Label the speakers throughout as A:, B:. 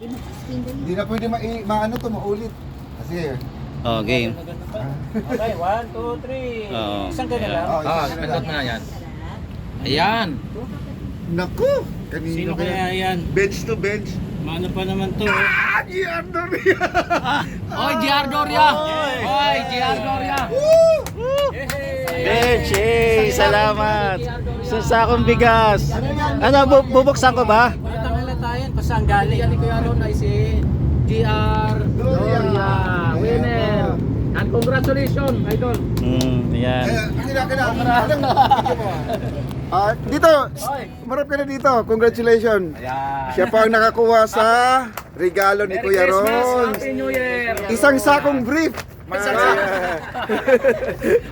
A: Hindi na pwede maano to, maulit. Kasi,
B: Oh, game.
C: Okay, 1, 2, 3.
B: Oo.
C: Isang ganyan lang.
D: Pindot mo na yan. Ayan.
A: Naku! Kanino
C: Sino kaya yan?
A: Bench to bench.
C: Mano pa naman to?
A: Giardoria!
D: Oy, JR Doria. Oy, JR Doria.
B: Bench, salamat. Sa akong bigas. Ano, bubuksan ko ba?
C: Matanggal na tayo. Pasang galing.
D: Yan ko yaron ay si JR Doria. Winner. And congratulations, idol.
B: Yan.
A: Dito, marap ka na dito. Congratulations.
D: Ayan.
A: Siya pa ang nakakuha sa regalo ni Kuya Ron.
D: Happy New Year.
A: Isang sakong brief.
D: Isang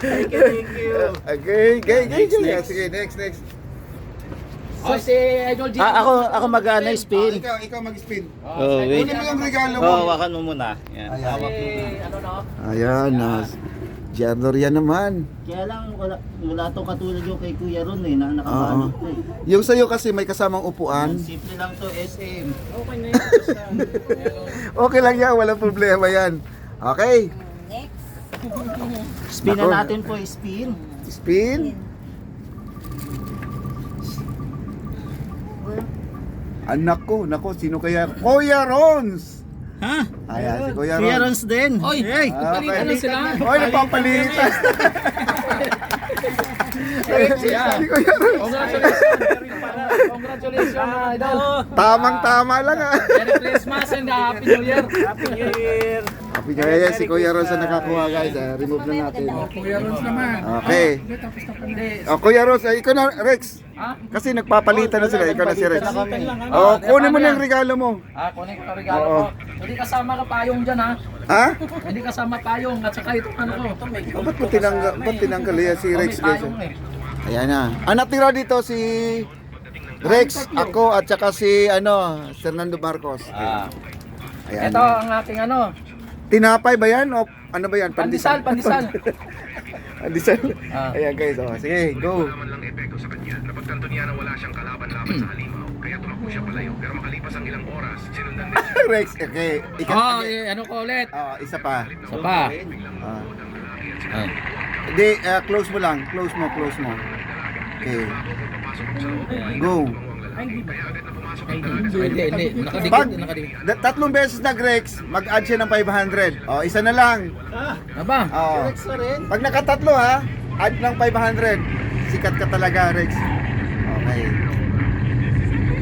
C: Thank you.
A: Okay, gay. Sige, next.
D: Oh, si Idol G.
B: Ako mag-ano spin.
A: Ikaw mag-spin.
B: Oh, wait.
A: Kunin mo yung regalo mo.
B: Oh, hawakan mo muna. Yan.
D: Ano no?
A: Ayan, Giardoria naman.
B: Kaya lang wala tong katulad yung kay Kuya Ron na nakabalot
A: Oo. Yung sa'yo kasi may kasamang upuan.
B: Simple lang to, SM.
C: Okay na yun.
A: Okay lang yan, walang problema yan. Okay,
B: Spin na natin po, spin.
A: spin. Anak ko, nako, sino kaya? Kuya Rons!
B: Ha?
A: Ayan, si Kuya
B: Kuya
A: Rons.
B: Rons din.
D: Oy,
B: Hey.
D: palitan na sila.
A: Oy, nagpapalitan. Si Kuya Rons.
D: Congratulations, idol.
A: Tamang-tama lang
D: Merry Christmas and Happy New Year.
C: Happy New Year.
A: Happy New Year, si Kuya Rons ang nakakuha guys. Remove na natin.
D: Kuya Rons naman.
A: Okay. Kuya Rons, ikaw na, Rex.
D: Ha?
A: Kasi nagpapalitan na sila, ikaw na si Rex.
C: Lang,
A: Oh, kunin mo na yung regalo mo.
D: Kunin ko regalo
A: Oo.
D: ko. Hindi kasama ka payong dyan ha.
A: Ha?
D: Hindi kasama payong at saka itong ano ko.
A: Oh, ba't tinanggal yan si Rex guys?
D: Payong eh.
A: Ayan na. Ang natira dito si Rex, ako at saka si Fernando Marcos. Ayan.
D: Ito ang ating ano.
A: Tinapay ba yan o ano ba yan?
D: Pandesal.
A: Pandesal.
D: Ah.
A: Ayan guys, sige, go.
E: lang epekto sa kanya. Napagtanto niya na wala siyang kalaban-laban sa halimaw, kaya tumakbo siya palayo. Pero makalipas ang ilang oras, sinundan din siya.
A: Rex, okay.
D: Ano ko ulit?
A: Isa pa.
D: Isa pa.
A: Ah. Hindi, close mo lang. Close mo. Okay. Go.
D: Hindi.
A: Pag
D: Nakadikit.
A: tatlong beses nag-Rex, mag-add siya ng 500. Oh, isa na lang.
D: Aba.
A: Oh. Pag nakatatlo ha, add ng 500. Sikat ka talaga, Rex. Okay.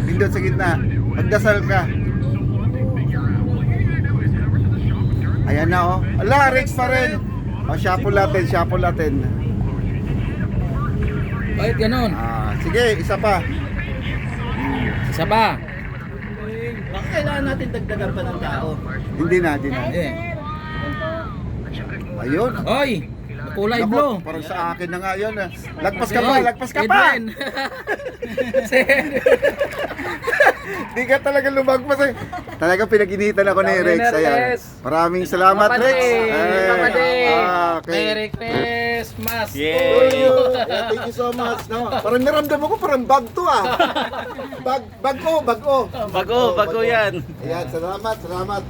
A: Pindot sa gitna. Magdasal ka. Ayan na oh. Ala, Rex pa rin. Oh, shuffle natin.
D: Bakit ganun?
A: Sige, isa pa.
D: Isa pa.
B: Baka kailangan natin dagdagan pa ng tao.
A: Hindi na.
D: Hindi.
A: Ayun.
D: Oy! Kulay
A: Naku,
D: blue.
A: parang sa akin na nga yun. Lagpas ka pa.
D: Edwin.
A: Di ka talaga lumagpas eh. Talaga pinag-initan ako ni Rex. Ayan. Maraming salamat, Rex. Okay.
D: Merry Christmas.
B: Yay!
A: Thank you so much. No, parang naramdam ako parang bag to ah. Bag-o.
B: Bago yan.
A: Ayan, salamat.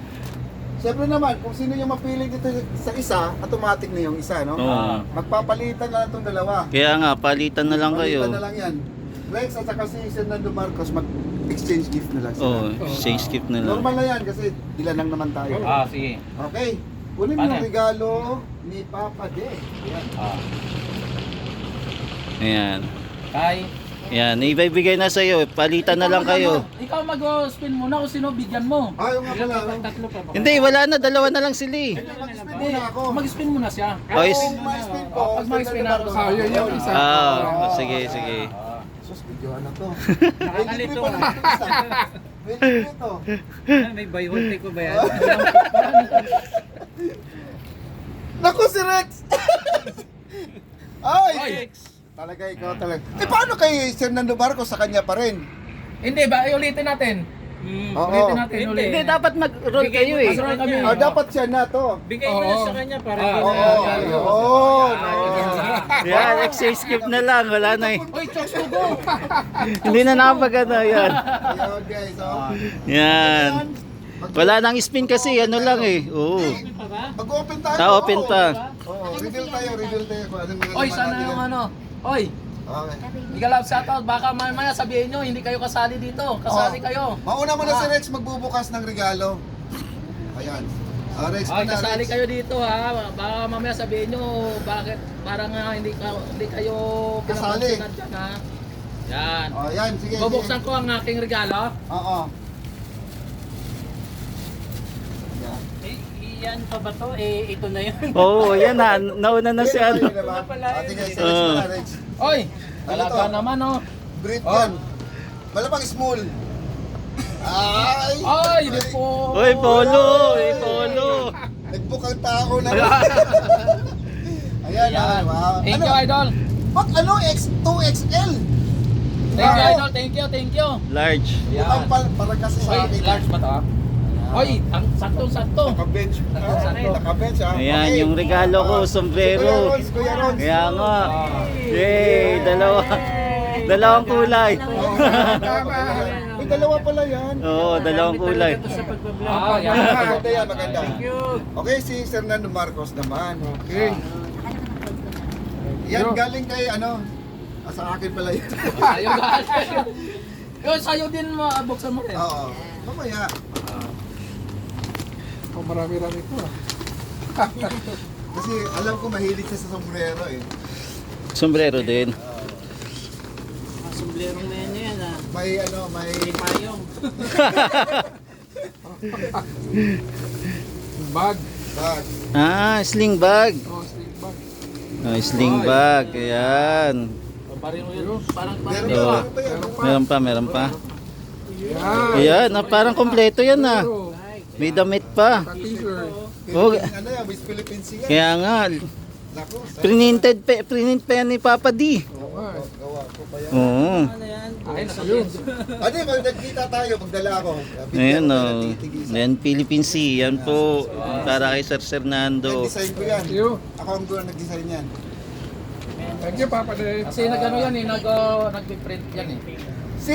A: Siyempre naman, kung sino yung mapili dito sa isa, automatic na yung isa, no?
B: Oo.
A: Magpapalitan na lang itong dalawa.
B: Kaya nga, palitan na lang kayo.
A: Palitan na lang yan. Rex at saka si Fernando Marcos mag-exchange gift na lang sila.
B: Oh, exchange gift na lang.
A: Normal na yan kasi ilan lang naman tayo.
D: Sige.
A: Okay, kunin mo
D: Paano?
A: yung regalo ni Papa De. Ayan.
B: Ayan.
D: Kay.
B: Yan, ibibigay na sa'yo. Palitan na lang kayo.
D: Ikaw mag-spin muna kung sino bigyan mo.
A: Yung nga pala.
D: Tatlo pa ba?
B: Hindi, wala na. Dalawa na lang sila eh.
A: Mag-spin muna ako.
D: Mag-spin muna siya.
B: Boys.
A: Kung ma-spin ko,
D: Pag mag-spin ako sa
A: yun yung isa.
B: Sige.
A: Sus, video ano to?
C: Nakakalito
A: pa
C: ka.
A: Pwede ito.
C: May buy one take ko ba yan?
A: Naku si Rex! Ay!
D: Oy.
A: Talaga ikaw talaga. Paano kay Fernando Marcos sa kanya pa rin?
D: Hindi ba? Ulitin natin.
A: Oo.
D: Ulitin natin.
B: Hindi, dapat mag-roll kayo eh.
D: Mag-roll kami.
A: Dapat siya na to.
C: Bigay mo na sa kanya para
A: Oo.
B: Yan, exchange gift na lang. Wala na eh.
D: Uy, Chok
B: Hindi na napagano yan.
A: Ayun guys, oh.
B: Yan. Wala nang spin kasi, ano lang eh. Oo.
A: Mag-open tayo.
B: Open ta.
A: Oo, reveal tayo kung anong mga
D: Oy,
A: laman
D: sana
A: natin
D: yung
A: yan.
D: ano. Oy,
A: Okay.
D: Miguel Love shoutout. Baka mamaya sabihin nyo, hindi kayo kasali dito. Kasali
A: Oo.
D: kayo.
A: Mauna mo na si Rex magbubukas ng regalo. Ayan. Rex
D: Ay,
A: muna,
D: kasali
A: Rex.
D: kayo dito ha. Baka mamaya sabihin nyo, bakit parang hindi kayo
A: Kasali.
D: pinapansinan dyan ha. Yan.
A: Oh, yan, sige.
D: Bubuksan ko ang aking regalo.
A: Oo. Yan.
C: Yan pa ba to? Eh, ito na yun.
B: Oo, yan na. Nauna na si ano.
A: Sige, si Rex muna, Rex.
D: Oy,
A: Ano
D: talaga
A: to?
D: naman oh.
A: Breed
D: Oh.
A: yan. Malamang small. Ay!
D: Ay, hindi po.
B: Uy, polo! Uy, polo!
A: Nagbook ang tao na. Ayan,
D: Yan.
A: wow.
D: Thank you, idol.
A: Ba't ano? 2XL?
D: Thank you,
A: Wow.
D: idol. Thank you.
B: Large.
A: Bukang parang kasi sa
D: Oy,
A: akin.
D: large ba to? Oy, ang saktong-sakto.
A: Naka-bench.
D: Sakto.
A: Naka-bench ha.
B: Ayan,
A: Okay.
B: yung regalo ko, sombrero.
A: Kuya Rons.
B: Kaya nga. Yay! Dalawang kulay.
A: Uy, dalawa pala yan.
B: Oo, dalawang kulay.
C: Sa pagbablog.
D: Ah, yan.
A: Maganda yan, maganda.
C: Thank you.
A: Okay, si Fernando Marcos naman. Okay. Yan galing kay ano? Sa akin pala yan.
D: Ayun, guys. Yun, sa'yo din buksan mo rin.
A: Oo. Mamaya.
F: Marami-rami po.
A: Kasi alam ko mahilig siya sa sombrero eh.
B: Sombrero din.
C: Sumblero na yan ah.
A: May ano, may...
C: Payong.
F: Bag.
A: Bag.
B: Ah, sling bag.
F: Oh, sleep bag.
B: Oh, sling bag. Ayan.
D: Parang
A: Meron
B: Oo.
A: pa yan.
B: Meron pa.
F: Yan.
B: Ayan, parang kompleto yan ah.
F: Pero,
B: May damit pa.
F: t-shirt.
B: Oh,
A: Ano yan, Miss Philippines yan.
B: kaya nga,
A: Naku,
B: printed pa yan ni Papa D.
A: gawa ko pa yan.
B: Oo.
C: Ano yan?
D: Ay, nakayun.
A: Ano yun, nagkita tayo, magdala ako.
B: Ayan o. Yan, Philippine Sea. Yan po. Para kay Sir Fernando.
A: Nag-design ko yan.
F: You.
A: Ako ang guro nag-design yan.
F: Thank you, Papa Dave.
D: Kasi nag-ano yan eh, nag-print yan eh.
A: Si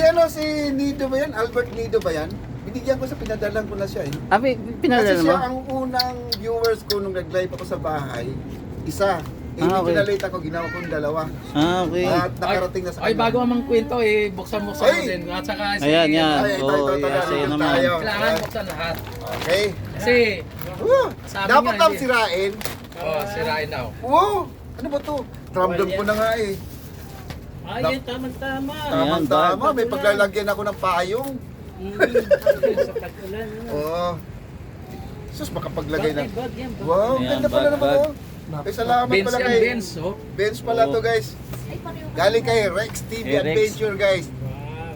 A: Nido ba yan? Albert Nido ba yan? Binigyan ko sa pinadalan ko na siya eh.
B: Abi,
A: Kasi
B: pinadala mo?
A: siya ang unang viewers ko nung nag-live ako sa bahay. Isa. Eh,
B: Ah, okay.
A: pinalate ako, ginawa kong dalawa.
B: Ah, okay.
A: At nakarating na sa
D: Ay, bago ang kwento eh, buksan mo
A: Ay!
D: din. At saka si...
B: Ayan, yan.
A: Ay, ito,
B: Oo,
A: ito,
B: yes,
A: ito,
B: yun
A: ito,
B: naman.
A: tayo.
D: Kailangan buksan lahat.
A: Okay.
D: Kasi, Sabi
A: Dapat
D: nga,
A: lang
D: hindi.
A: sirain.
D: sirain daw.
A: Wow! Ano ba to? Ramdam ko na nga eh.
C: Ay, yan, tamang-tama.
A: Tamang tama, may paglalagyan ako ng payong.
C: Sa pag-ulan.
A: Oo. Sus, makapaglagay na.
C: Bag yan.
A: Wow,
B: Ayan,
A: ganda pala
B: bag,
A: naman
B: bag.
A: oh. Ay, salamat
D: Benz
A: pala
D: yan,
A: kay
D: Benz. Oh.
A: Benz pala to guys. Galing kay Rex TV
B: Hey, Rex.
A: Adventure guys.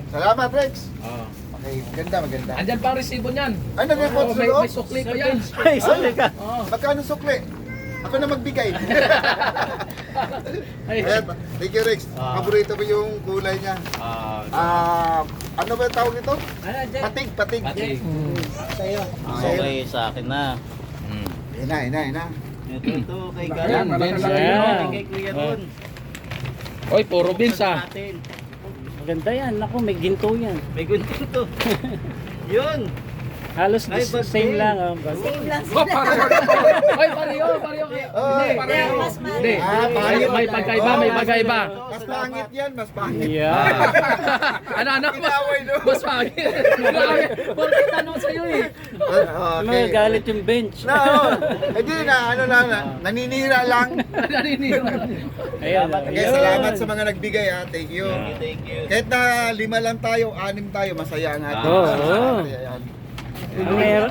A: Salamat Rex.
D: Oh.
A: Okay, maganda.
D: Andyan pa ang resibo niyan.
A: Ay, nag-report
D: Oh,
A: sa
D: may,
A: loob?
D: may sukli pa yan.
B: Ay, sorry ka.
D: Oh.
A: Magkano sukli? Ako na magbigay.
D: Ay,
A: Ayan, thank you Rex. Paborito ko yung kulay niya. Ano ba yung tawag ito?
C: Ano, dyan?
A: Patig.
D: Pati.
C: Sa'yo.
B: Okay, sa akin na.
A: Ina.
B: Ito, kay
D: Ayan,
B: Garon.
D: Benz.
B: Ayan. Kay Kuya Ron.
D: Oy, puro Benz ah.
C: Maganda yan. Naku, may ginto yan.
B: May gunting to. Yun.
C: Halos
B: Ay, bag
C: same
B: din.
C: lang. Bag.
D: Oh, Oy, pareho.
A: Oh,
D: Hindi,
A: pareho.
D: Hindi.
A: Ah, pareho.
D: May pagkaiba, may pagkaiba.
A: Mas pangit yan, mas pangit.
C: Yeah.
D: Ano?
A: Inaway, no?
D: Mas pangit. Porque tanong sa'yo eh.
C: Magagalit yung bench.
A: No, hindi naninira lang.
D: Naninira.
C: Ayan.
A: Okay, salamat sa mga nagbigay ha. Thank you.
B: Thank you.
A: Kahit na 5 lang tayo, 6 tayo, masaya ang ating.
C: Oo.
A: Ayan.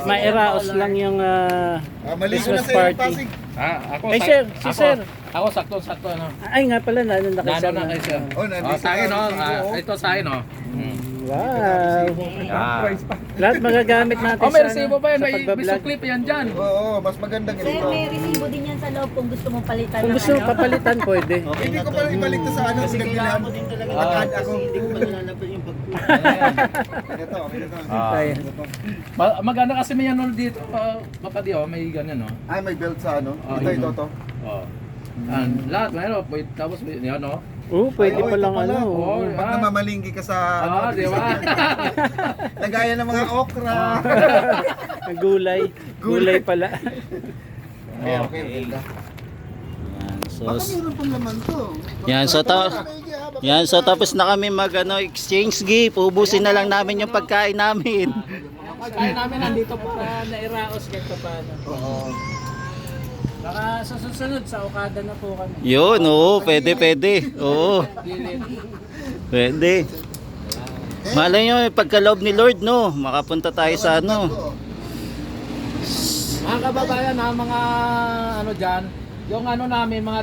C: Mairaos lang yung
A: Maligo na
C: Christmas
A: sa iyo,
C: party.
A: Pasig.
D: Ako,
C: Ay, sir, si sir.
D: Ako sakto ano.
C: Ay nga pala, nandun na
D: Nano na kay sir.
A: Oh, nandito
D: Sa akin
A: na,
D: oh.
A: nandito,
D: Ito sa akin oh.
C: Wow. Lahat magagamit natin
D: Oh, may
C: sa,
D: resibo pa yan.
C: sa
D: May
C: pagbablog.
D: sukli pa yan dyan.
A: Oo, mas magandang
G: Sir,
A: ganito.
G: may resibo din yan sa loob kung gusto mong palitan
C: Kung
G: ng
C: gusto mo papalitan, pwede.
A: Hindi ko pala ibalik to sa ano,
B: Kasi
A: pinagbilhan.
B: kailangan ko din talaga.
A: Nag-add ako.
B: Hindi ko pa nalalaban yung pag
A: Ito.
C: Tayo.
D: Maganda kasi may ano dito. Mapadi oh, may ganyan oh.
A: Ay, may belt sa ano.
D: Oh,
A: Ito, to.
D: Oh. Lahat mayroon. Tapos may ano.
C: Pwede
A: Ay,
C: pa lang
A: ito pala.
C: ano.
D: Oh,
A: Ba't namamalinggi ka sa
D: Ah, di ba?
A: Lagayan ng mga okra.
C: Ang gulay. Gulay pala.
A: Okay, ganda.
B: Yan, so,
A: Baka meron pang laman to.
B: yan, so, yan, so tapos na kami mag exchange gift. Ubusin na lang namin yung pagkain namin.
D: Kaya namin nandito pa.
C: Para nairaos kahit pa paano.
A: Oo.
C: Baka sa susunod sa Okada na po kami.
B: Yun, oo, pwede. Oo, pwede. Malay nyo, pagkaloob ni Lord, no, makapunta tayo sa ano.
D: Mga kababayan, mga ano dyan, yung ano namin, mga